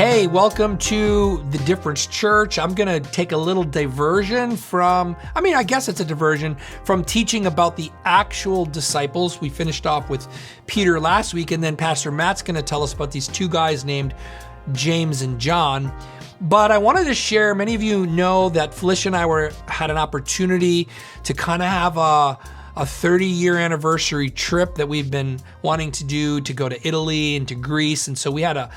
Hey, welcome to the Difference Church. I'm going to take a little diversion I guess it's a diversion from teaching about the actual disciples. We finished off with Peter last week, and then Pastor Matt's going to tell us about these two guys named James and John. But I wanted to share, many of you know that Felicia and I had an opportunity to kind of have a 30-year anniversary trip that we've been wanting to do, to go to Italy and to Greece. And so we had a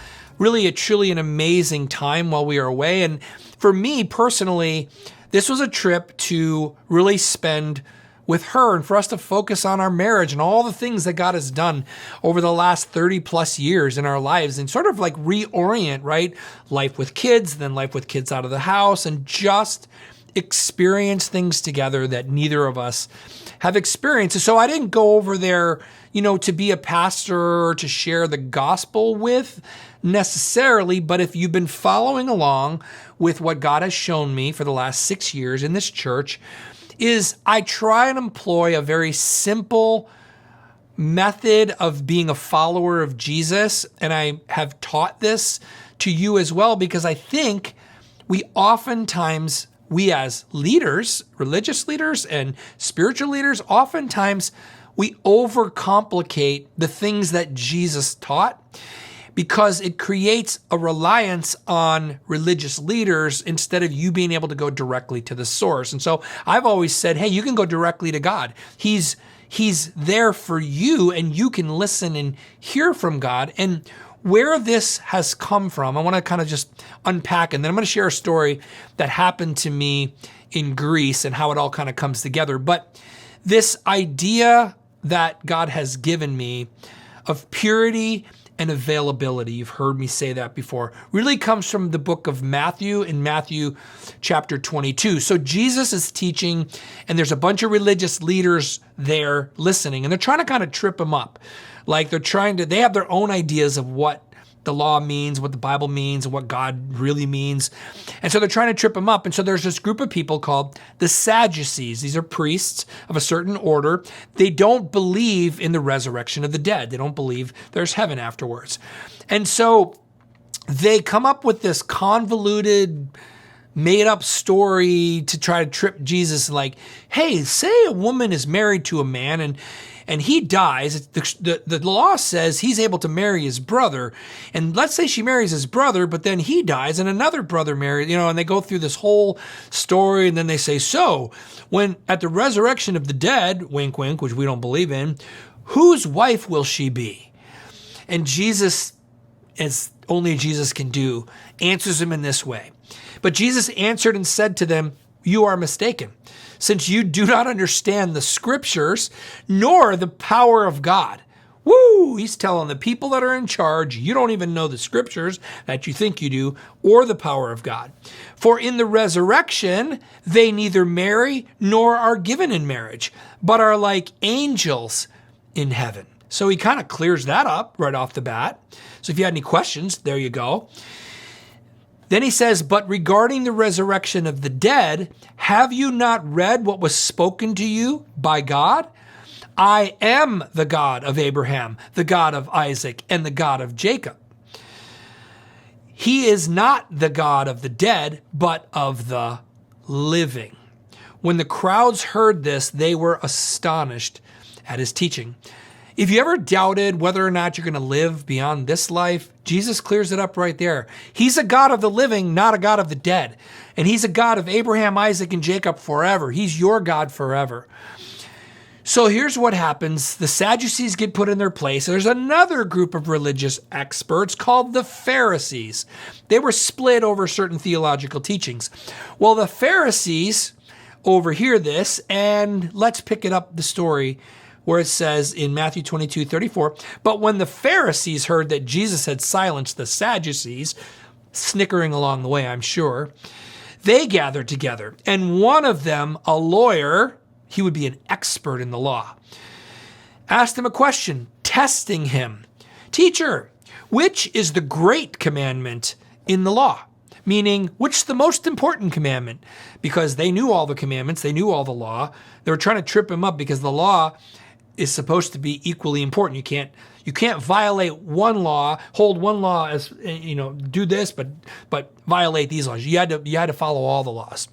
truly an amazing time while we were away. And for me personally, this was a trip to really spend with her and for us to focus on our marriage and all the things that God has done over the last 30 plus years in our lives, and sort of like reorient, right? Life with kids, then life with kids out of the house, and just experience things together that neither of us have experienced. So I didn't go over there, to be a pastor or to share the gospel with necessarily, but if you've been following along with what God has shown me for the last 6 years in this church, is I try and employ a very simple method of being a follower of Jesus. And I have taught this to you as well, because I think we as leaders, religious leaders and spiritual leaders, oftentimes we overcomplicate the things that Jesus taught, because it creates a reliance on religious leaders instead of you being able to go directly to the source. And so I've always said, hey, you can go directly to God. He's there for you, and you can listen and hear from God. And where this has come from, I want to kind of just unpack, and then I'm going to share a story that happened to me in Greece and how it all kind of comes together. But this idea that God has given me of purity and availability, you've heard me say that before, really comes from the book of Matthew, in Matthew chapter 22. So Jesus is teaching, and there's a bunch of religious leaders there listening, and they're trying to kind of trip him up. Like they have their own ideas of what the law means, what the Bible means, and what God really means. And so they're trying to trip him up. And so there's this group of people called the Sadducees. These are priests of a certain order. They don't believe in the resurrection of the dead. They don't believe there's heaven afterwards. And so they come up with this convoluted, made up story to try to trip Jesus, like, hey, say a woman is married to a man and he dies. The law says he's able to marry his brother. And let's say she marries his brother, but then he dies and another brother marries, and they go through this whole story. And then they say, so when at the resurrection of the dead, wink, wink, which we don't believe in, whose wife will she be? And Jesus, as only Jesus can do, answers him in this way. But Jesus answered and said to them, you are mistaken, since you do not understand the scriptures, nor the power of God. Woo! He's telling the people that are in charge, you don't even know the scriptures that you think you do, or the power of God. For in the resurrection, they neither marry nor are given in marriage, but are like angels in heaven. So he kind of clears that up right off the bat. So if you had any questions, there you go. Then he says, but regarding the resurrection of the dead, have you not read what was spoken to you by God? I am the God of Abraham, the God of Isaac, and the God of Jacob. He is not the God of the dead, but of the living. When the crowds heard this, they were astonished at his teaching. If you ever doubted whether or not you're going to live beyond this life, Jesus clears it up right there. He's a God of the living, not a God of the dead. And he's a God of Abraham, Isaac, and Jacob forever. He's your God forever. So here's what happens. The Sadducees get put in their place. There's another group of religious experts called the Pharisees. They were split over certain theological teachings. Well, the Pharisees overhear this, and let's pick it up the story where it says in Matthew 22:34, but when the Pharisees heard that Jesus had silenced the Sadducees, snickering along the way, I'm sure, they gathered together. And one of them, a lawyer, he would be an expert in the law, asked him a question, testing him. Teacher, which is the great commandment in the law? Meaning, which is the most important commandment? Because they knew all the commandments, they knew all the law. They were trying to trip him up because the law is supposed to be equally important. You can't violate one law, hold one law as, do this, but violate these laws. You had to follow all the laws.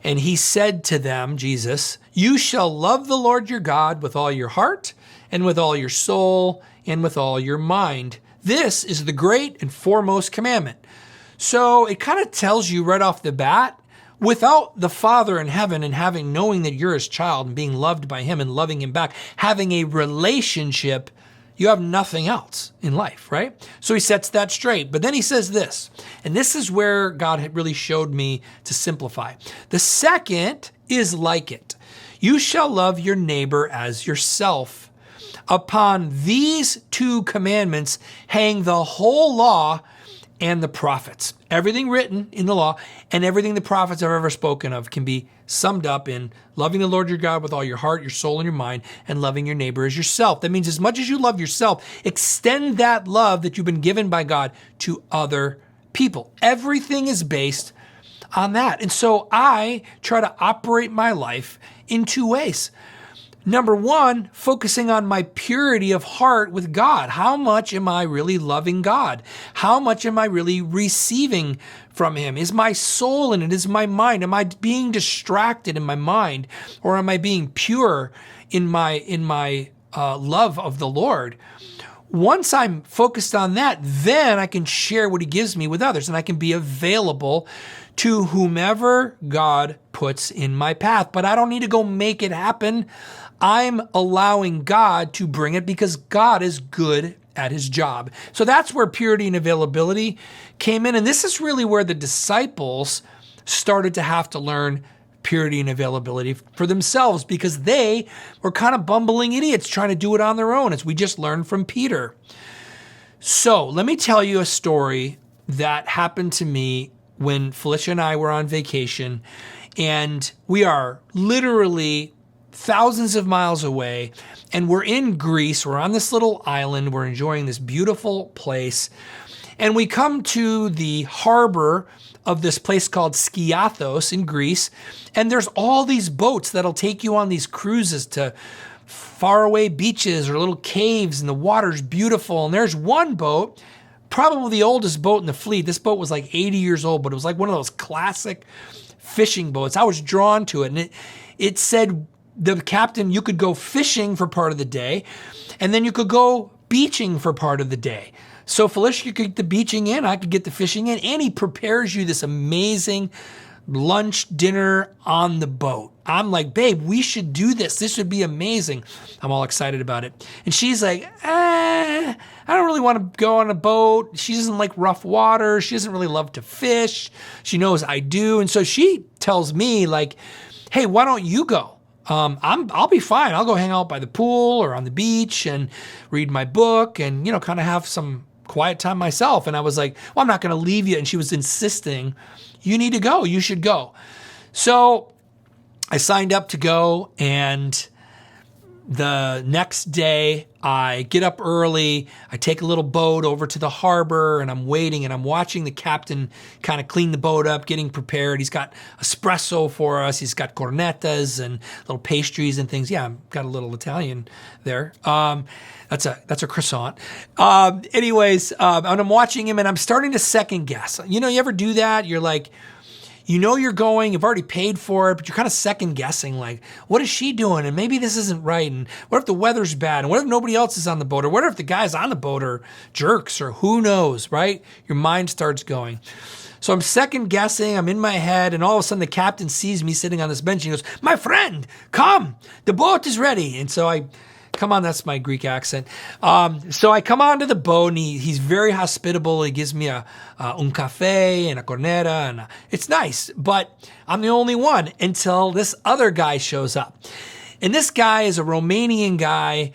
And he said to them, Jesus, you shall love the Lord your God with all your heart and with all your soul and with all your mind. This is the great and foremost commandment. So it kind of tells you right off the bat, without the Father in heaven and knowing that you're his child and being loved by him and loving him back, having a relationship, you have nothing else in life, right? So he sets that straight. But then he says this, and this is where God had really showed me to simplify. The second is like it. You shall love your neighbor as yourself. Upon these two commandments hang the whole law and the prophets. Everything written in the law and everything the prophets have ever spoken of can be summed up in loving the Lord your God with all your heart, your soul, and your mind, and loving your neighbor as yourself. That means as much as you love yourself, extend that love that you've been given by God to other people. Everything is based on that. And so I try to operate my life in two ways. Number one, focusing on my purity of heart with God. How much am I really loving God? How much am I really receiving from him? Is my soul in it? Is my mind? Am I being distracted in my mind? Or am I being pure in my love of the Lord? Once I'm focused on that, then I can share what he gives me with others, and I can be available to whomever God puts in my path. But I don't need to go make it happen. I'm allowing God to bring it because God is good at his job. So that's where purity and availability came in. And this is really where the disciples started to have to learn purity and availability for themselves, because they were kind of bumbling idiots trying to do it on their own, as we just learned from Peter. So let me tell you a story that happened to me when Felicia and I were on vacation, and we are literally thousands of miles away, and we're in Greece. We're on this little island. We're enjoying this beautiful place. And we come to the harbor of this place called Skiathos in Greece. And there's all these boats that'll take you on these cruises to faraway beaches or little caves, and the water's beautiful. And there's one boat, probably the oldest boat in the fleet. This boat was like 80 years old, but it was like one of those classic fishing boats. I was drawn to it. And it said, the captain, you could go fishing for part of the day, and then you could go beaching for part of the day. So Felicia could get the beaching in, I could get the fishing in, and he prepares you this amazing lunch, dinner on the boat. I'm like, babe, we should do this. This would be amazing. I'm all excited about it. And she's like, I don't really want to go on a boat. She doesn't like rough water. She doesn't really love to fish. She knows I do. And so she tells me like, hey, why don't you go? I'll be fine. I'll go hang out by the pool or on the beach and read my book and, kind of have some quiet time myself. And I was like, well, I'm not going to leave you. And she was insisting, you need to go. You should go. So I signed up to go, and the next day I get up early, I take a little boat over to the harbor, and I'm waiting and I'm watching the captain kind of clean the boat up, getting prepared. He's got espresso for us. He's got cornetas and little pastries and things. Yeah, I've got a little Italian there. That's a croissant. Anyways, and I'm watching him and I'm starting to second guess. You ever do that? You're like, you're going, you've already paid for it, but you're kind of second guessing, like, what is she doing? And maybe this isn't right. And what if the weather's bad? And what if nobody else is on the boat? Or what if the guys on the boat are jerks? Or who knows, right? Your mind starts going. So I'm second guessing, I'm in my head, and all of a sudden the captain sees me sitting on this bench and he goes, my friend, come, the boat is ready. And so I come on, that's my Greek accent. So I come onto the boat, and he's very hospitable. He gives me un café and a corneta, and it's nice. But I'm the only one until this other guy shows up. And this guy is a Romanian guy.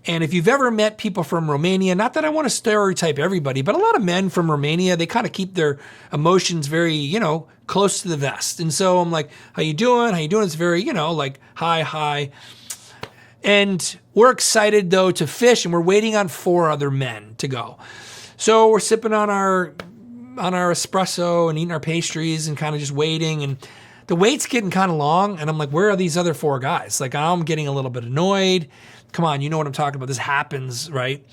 And if you've ever met people from Romania, not that I want to stereotype everybody, but a lot of men from Romania, they kind of keep their emotions very, close to the vest. And so I'm like, how you doing? How you doing? It's very, like, hi. And we're excited, though, to fish, and we're waiting on 4 other men to go. So we're sipping on our espresso and eating our pastries and kind of just waiting. And the wait's getting kind of long, and I'm like, where are these other 4 guys? Like, I'm getting a little bit annoyed. Come on, you know what I'm talking about. This happens, right?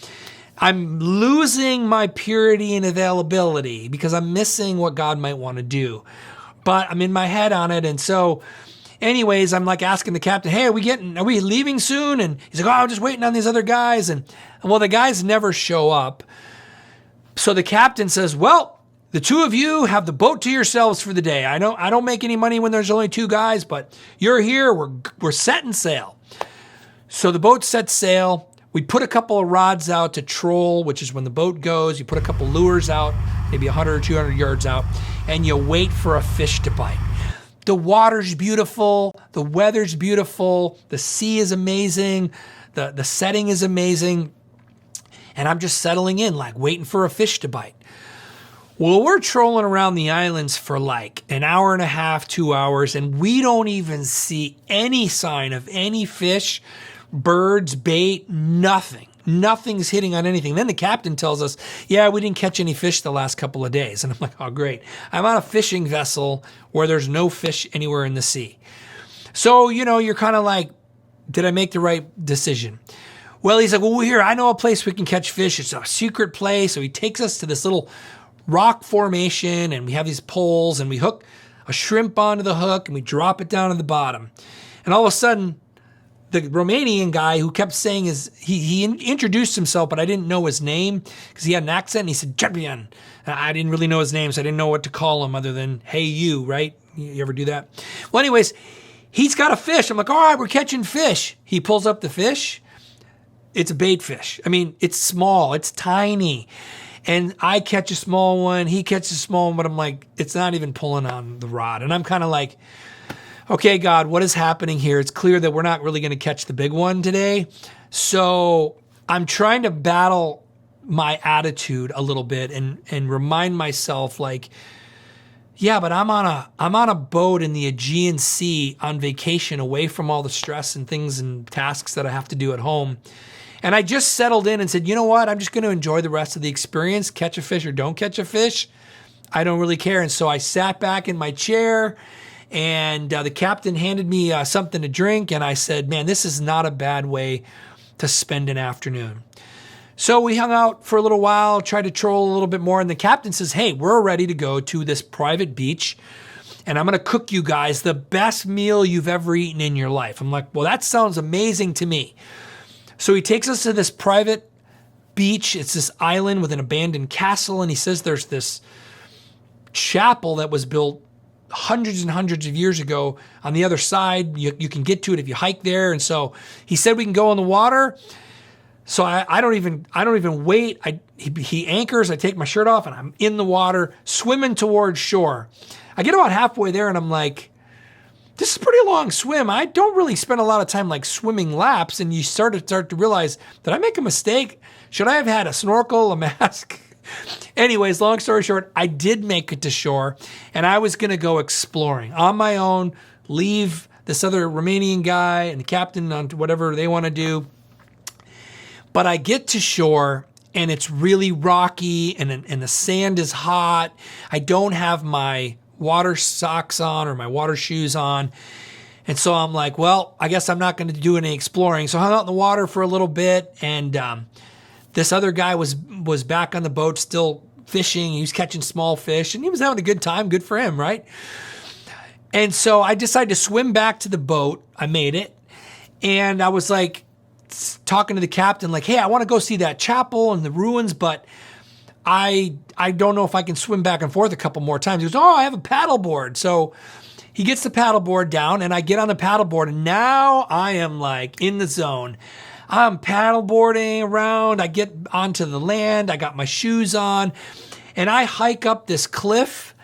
I'm losing my purity and availability because I'm missing what God might want to do. But I'm in my head on it. And so anyways, I'm like asking the captain, hey, are we leaving soon? And he's like, oh, I'm just waiting on these other guys. And well, the guys never show up. So the captain says, well, the 2 of you have the boat to yourselves for the day. I don't make any money when there's only 2 guys, but you're here. We're setting sail. So the boat sets sail. We put a couple of rods out to troll, which is when the boat goes. You put a couple lures out, maybe 100 or 200 yards out, and you wait for a fish to bite. The water's beautiful. The weather's beautiful. The sea is amazing. The setting is amazing. And I'm just settling in, like waiting for a fish to bite. Well, we're trolling around the islands for like an hour and a half, 2 hours, and we don't even see any sign of any fish, birds, bait, nothing. Nothing's hitting on anything. Then the captain tells us, yeah, we didn't catch any fish the last couple of days. And I'm like, oh, great. I'm on a fishing vessel where there's no fish anywhere in the sea. So, you're kind of like, did I make the right decision? Well, he's like, well, here, I know a place we can catch fish. It's a secret place. So he takes us to this little rock formation, and we have these poles, and we hook a shrimp onto the hook, and we drop it down to the bottom. And all of a sudden, the Romanian guy who kept saying he introduced himself, but I didn't know his name because he had an accent, and he said, Champion. And I didn't really know his name, so I didn't know what to call him other than, hey, you, right? You ever do that? Well, anyways, he's got a fish. I'm like, all right, we're catching fish. He pulls up the fish. It's a bait fish. I mean, it's small. It's tiny. And I catch a small one. He catches a small one, but I'm like, it's not even pulling on the rod. And I'm kind of like, okay, God, what is happening here? It's clear that we're not really going to catch the big one today. So I'm trying to battle my attitude a little bit and remind myself like, yeah, but I'm on a boat in the Aegean Sea on vacation away from all the stress and things and tasks that I have to do at home. And I just settled in and said, you know what? I'm just going to enjoy the rest of the experience. Catch a fish or don't catch a fish. I don't really care. And so I sat back in my chair, and the captain handed me something to drink. And I said, man, this is not a bad way to spend an afternoon. So we hung out for a little while, tried to troll a little bit more. And the captain says, hey, we're ready to go to this private beach, and I'm going to cook you guys the best meal you've ever eaten in your life. I'm like, well, that sounds amazing to me. So he takes us to this private beach. It's this island with an abandoned castle. And he says there's this chapel that was built hundreds and hundreds of years ago on the other side. You can get to it if you hike there. And so he said we can go in the water. So I don't even wait. He anchors. I take my shirt off, and I'm in the water swimming towards shore. I get about halfway there, and I'm like, this is a pretty long swim. I don't really spend a lot of time like swimming laps. And you start to realize, did I make a mistake? Should I have had a snorkel, a mask? Anyways, long story short, I did make it to shore, and I was going to go exploring on my own, leave this other Romanian guy and the captain on whatever they want to do. But I get to shore, and it's really rocky, and the sand is hot. I don't have my water socks on or my water shoes on. And so I'm like, well, I guess I'm not going to do any exploring. So I hung out in the water for a little bit, and this other guy was back on the boat still fishing. He was catching small fish, and he was having a good time. Good for him, right? And so I decided to swim back to the boat. I made it. And I was like talking to the captain, like, hey, I want to go see that chapel and the ruins, but I don't know if I can swim back and forth a couple more times. He goes, oh, I have a paddleboard. So he gets the paddleboard down, and I get on the paddleboard, and now I am like in the zone. I'm paddleboarding around. I get onto the land. I got my shoes on, and I hike up this cliff,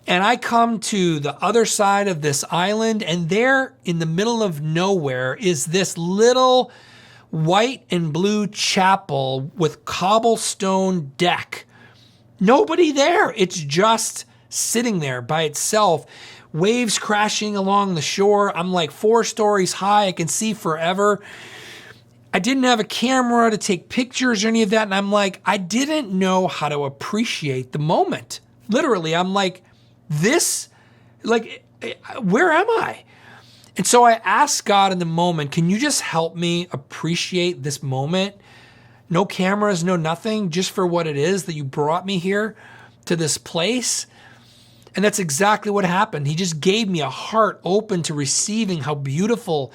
and I come to the other side of this island, and there in the middle of nowhere is this little white and blue chapel with cobblestone deck. Nobody there. It's just sitting there by itself. Waves crashing along the shore. I'm like 4 stories high. I can see forever. I didn't have a camera to take pictures or any of that. And I'm like, I didn't know how to appreciate the moment. Literally, I'm like, this, like, where am I? And so I asked God in the moment, can you just help me appreciate this moment? No cameras, no nothing, just for what it is that you brought me here to this place. And that's exactly what happened. He just gave me a heart open to receiving how beautiful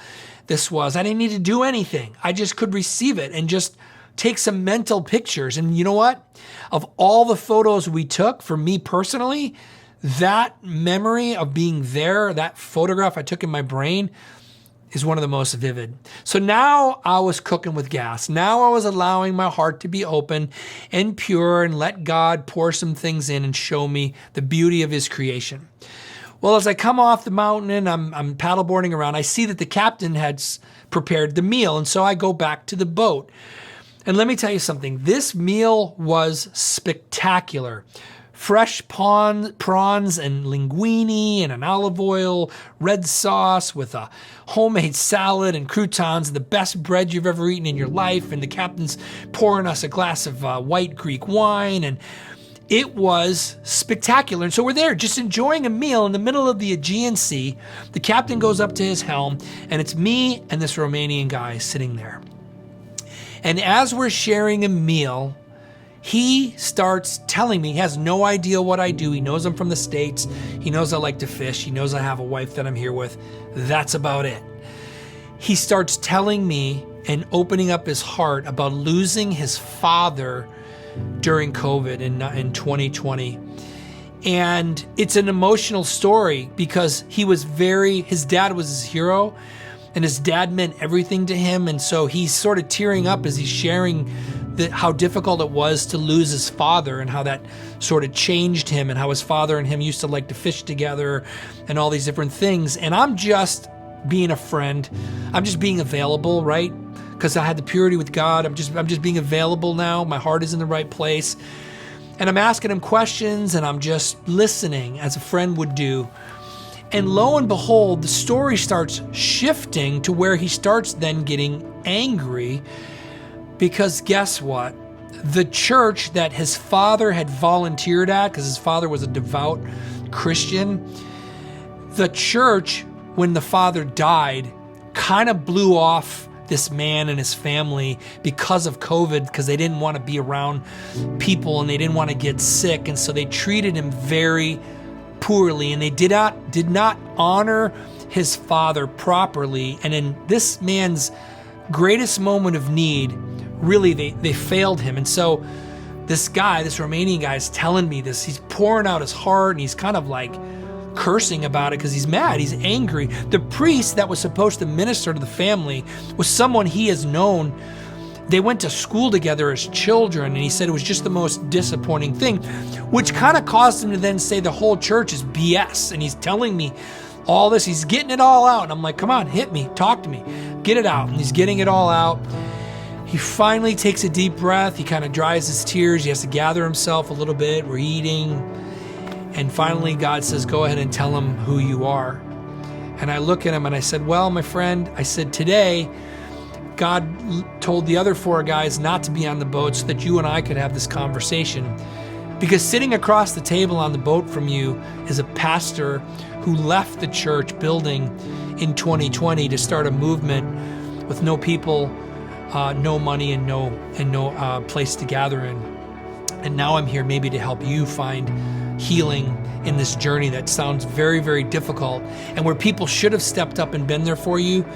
this was. I didn't need to do anything. I just could receive it and just take some mental pictures. And you know what? Of all the photos we took, for me personally, that memory of being there, that photograph I took in my brain, is one of the most vivid. So now I was cooking with gas. Now I was allowing my heart to be open and pure and let God pour some things in and show me the beauty of his creation. Well, as I come off the mountain and I'm paddleboarding around, I see that the captain had prepared the meal. And so I go back to the boat. And let me tell you something. This meal was spectacular. Fresh prawns and linguine and an olive oil, red sauce with a homemade salad and croutons, the best bread you've ever eaten in your life. And the captain's pouring us a glass of white Greek wine. And it was spectacular. And so we're there just enjoying a meal in the middle of the Aegean Sea. The captain goes up to his helm, and it's me and this Romanian guy sitting there. And as we're sharing a meal, he starts telling me, he has no idea what I do. He knows I'm from the States. He knows I like to fish. He knows I have a wife that I'm here with. That's about it. He starts telling me and opening up his heart about losing his father during COVID in 2020. And it's an emotional story because his dad was his hero, and his dad meant everything to him. And so he's sort of tearing up as he's sharing how difficult it was to lose his father and how that sort of changed him and how his father and him used to like to fish together and all these different things. And I'm just being a friend. I'm just being available, right? Because I had the purity with God. I'm just being available now. My heart is in the right place. And I'm asking him questions and I'm just listening as a friend would do. And lo and behold, the story starts shifting to where he starts then getting angry. Because guess what? The church that his father had volunteered at, because his father was a devout Christian, the church, when the father died, kind of blew off this man and his family because of COVID, because they didn't want to be around people and they didn't want to get sick. And so they treated him very poorly, and they did not honor his father properly. And in this man's greatest moment of need, really, they failed him. And so this Romanian guy is telling me this. He's pouring out his heart and he's kind of like cursing about it because he's mad. He's angry. The priest that was supposed to minister to the family was someone he has known. They went to school together as children, and he said it was just the most disappointing thing, which kind of caused him to then say the whole church is BS. And he's telling me all this. He's getting it all out. And I'm like, come on, hit me, talk to me, get it out. And he's getting it all out. He finally takes a deep breath. He kind of dries his tears. He has to gather himself a little bit. We're eating. And finally, God says, go ahead and tell him who you are. And I look at him and I said, well, my friend, I said, today, God told the other 4 guys not to be on the boat so that you and I could have this conversation. Because sitting across the table on the boat from you is a pastor who left the church building in 2020 to start a movement with no people, no money, and no place to gather in. And now I'm here maybe to help you find healing in this journey that sounds very, very difficult. And where people should have stepped up and been there for you,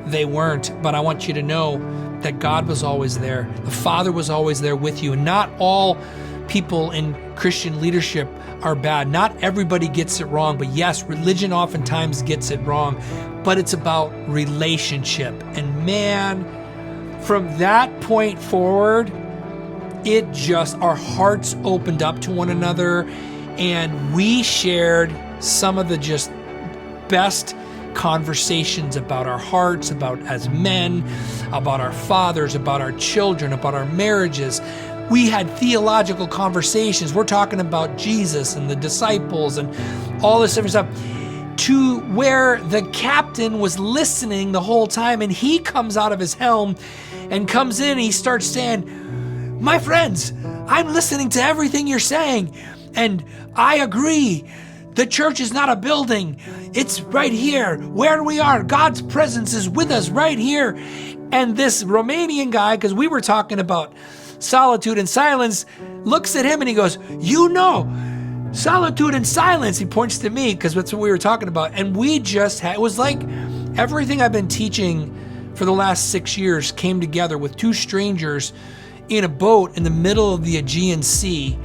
they weren't. But I want you to know that God was always there. The Father was always there with you. And not all people in Christian leadership are bad. Not everybody gets it wrong. But yes, religion oftentimes gets it wrong. But it's about relationship. And man, from that point forward, our hearts opened up to one another, and we shared some of the just best conversations about our hearts, about as men, about our fathers, about our children, about our marriages. We had theological conversations. We're talking about Jesus and the disciples and all this different stuff, to where the captain was listening the whole time, and he comes out of his helm and comes in and he starts saying, my friends, I'm listening to everything you're saying, and I agree. The church is not a building. It's right here where we are. God's presence is with us right here. And this Romanian guy, because we were talking about solitude and silence, looks at him and he goes, you know, solitude and silence. He points to me because that's what we were talking about. And we just had, it was like everything I've been teaching for the last 6 years came together with two strangers in a boat in the middle of the Aegean Sea.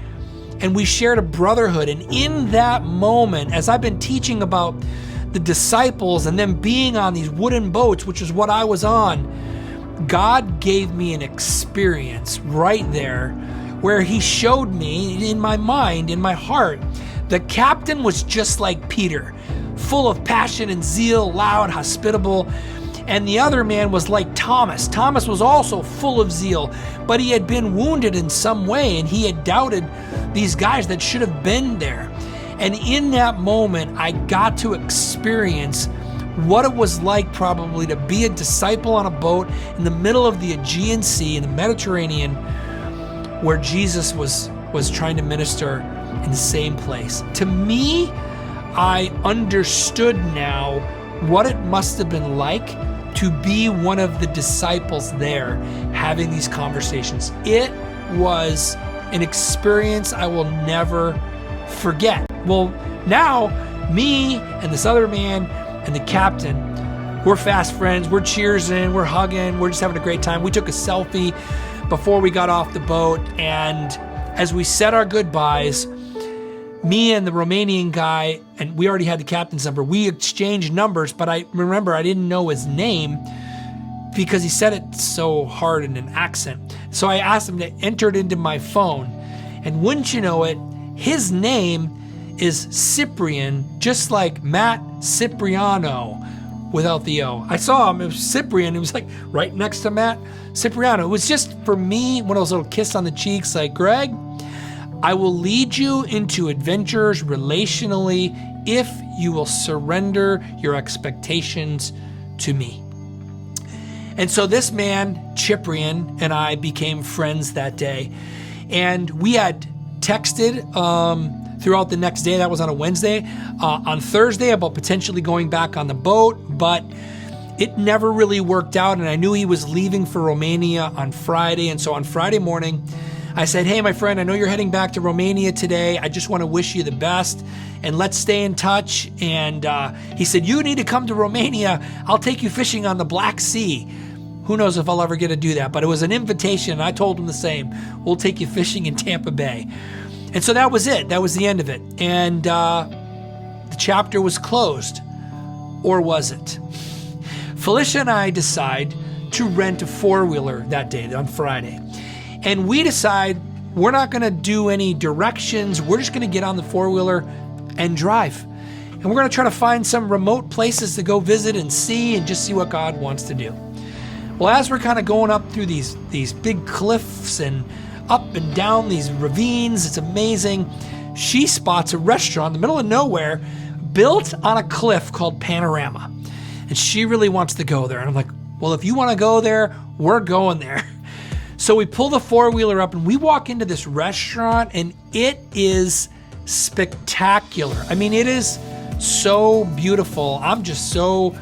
And we shared a brotherhood. And in that moment, as I've been teaching about the disciples and them being on these wooden boats, which is what I was on, God gave me an experience right there where he showed me in my mind, in my heart, the captain was just like Peter, full of passion and zeal, loud, hospitable. And the other man was like Thomas. Thomas was also full of zeal, but he had been wounded in some way and he had doubted these guys that should have been there. And in that moment, I got to experience what it was like probably to be a disciple on a boat in the middle of the Aegean Sea in the Mediterranean, where Jesus was trying to minister in the same place. To me, I understood now what it must have been like to be one of the disciples there having these conversations. It was an experience I will never forget. Well, now me and this other man and the captain, we're fast friends, we're cheersing, we're hugging, we're just having a great time. We took a selfie before we got off the boat, and as we said our goodbyes, me and the Romanian guy, and we already had the captain's number, we exchanged numbers, but I remember I didn't know his name because he said it so hard in an accent. So I asked him to enter it into my phone, and wouldn't you know it, his name is Cyprian, just like Matt Cipriano without the O. I saw him, it was Cyprian, it was like right next to Matt Cipriano. It was just, for me, one of those little kiss on the cheeks, like, Greg, I will lead you into adventures relationally if you will surrender your expectations to me. And so this man, Cyprian, and I became friends that day. And we had texted throughout the next day. That was on a Wednesday. On Thursday about potentially going back on the boat, but it never really worked out. And I knew he was leaving for Romania on Friday. And so on Friday morning, I said, hey, my friend, I know you're heading back to Romania today. I just want to wish you the best and let's stay in touch. And he said, you need to come to Romania. I'll take you fishing on the Black Sea. Who knows if I'll ever get to do that, but it was an invitation. And I told him the same. We'll take you fishing in Tampa Bay. And so that was it. That was the end of it. And the chapter was closed. Or was it? Felicia and I decide to rent a four-wheeler that day, on Friday. And we decide we're not going to do any directions. We're just going to get on the four-wheeler and drive. And we're going to try to find some remote places to go visit and see and just see what God wants to do. Well, as we're kind of going up through these big cliffs and up and down these ravines, it's amazing. She spots a restaurant in the middle of nowhere built on a cliff called Panorama. And she really wants to go there. And I'm like, well, if you want to go there, we're going there. So we pull the four-wheeler up and we walk into this restaurant and it is spectacular. I mean, it is so beautiful. I'm just so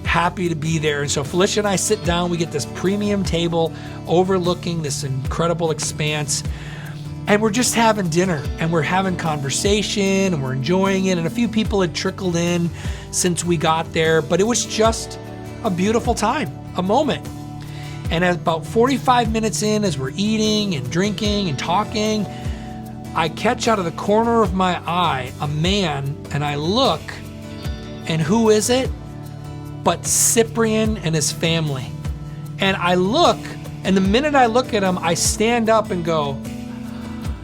happy to be there. And so Felicia and I sit down, we get this premium table overlooking this incredible expanse, and we're just having dinner and we're having conversation and we're enjoying it. And a few people had trickled in since we got there, but it was just a beautiful time, a moment. And at about 45 minutes in, as we're eating and drinking and talking, I catch out of the corner of my eye a man, and I look, and who is it but Cyprian and his family? And I look, and the minute I look at him, I stand up and go,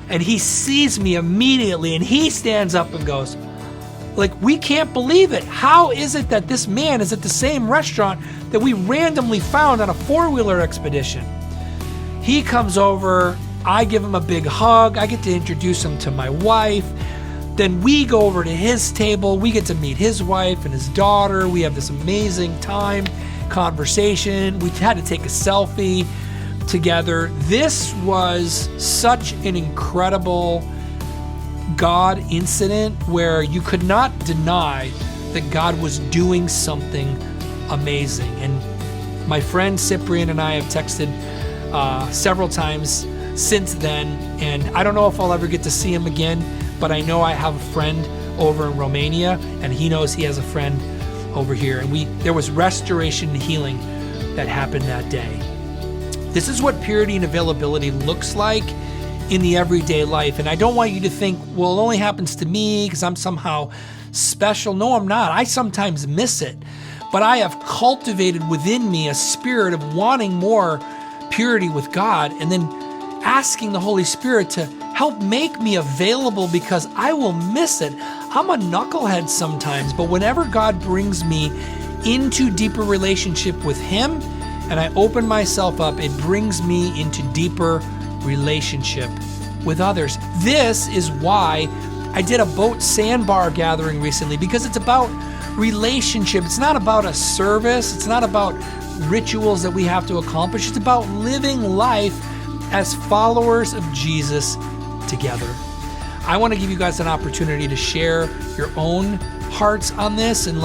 and he sees me immediately, and he stands up and goes, like, we can't believe it. How is it that this man is at the same restaurant that we randomly found on a four-wheeler expedition? He comes over, I give him a big hug, I get to introduce him to my wife. Then we go over to his table, we get to meet his wife and his daughter. We have this amazing time, conversation. We had to take a selfie together. This was such an incredible God incident where you could not deny that God was doing something amazing. And my friend Cyprian and I have texted several times since then, and I don't know if I'll ever get to see him again, but I know I have a friend over in Romania, and he knows he has a friend over here. And there was restoration and healing that happened that day. This is what purity and availability looks like in the everyday life. And I don't want you to think, well, it only happens to me because I'm somehow special. No, I'm not. I sometimes miss it. But I have cultivated within me a spirit of wanting more purity with God, and then asking the Holy Spirit to help make me available, because I will miss it. I'm a knucklehead sometimes, but whenever God brings me into deeper relationship with Him and I open myself up, it brings me into deeper relationship with others. This is why I did a boat sandbar gathering recently, because it's about relationship. It's not about a service. It's not about rituals that we have to accomplish. It's about living life as followers of Jesus together. I want to give you guys an opportunity to share your own hearts on this and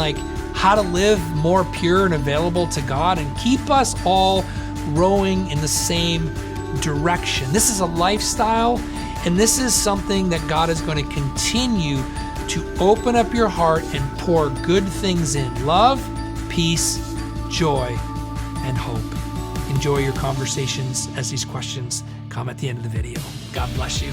how to live more pure and available to God, and keep us all rowing in the same direction. This is a lifestyle, and this is something that God is going to continue to open up your heart and pour good things in: love, peace, joy, and hope. Enjoy your conversations as these questions come at the end of the video. God bless you.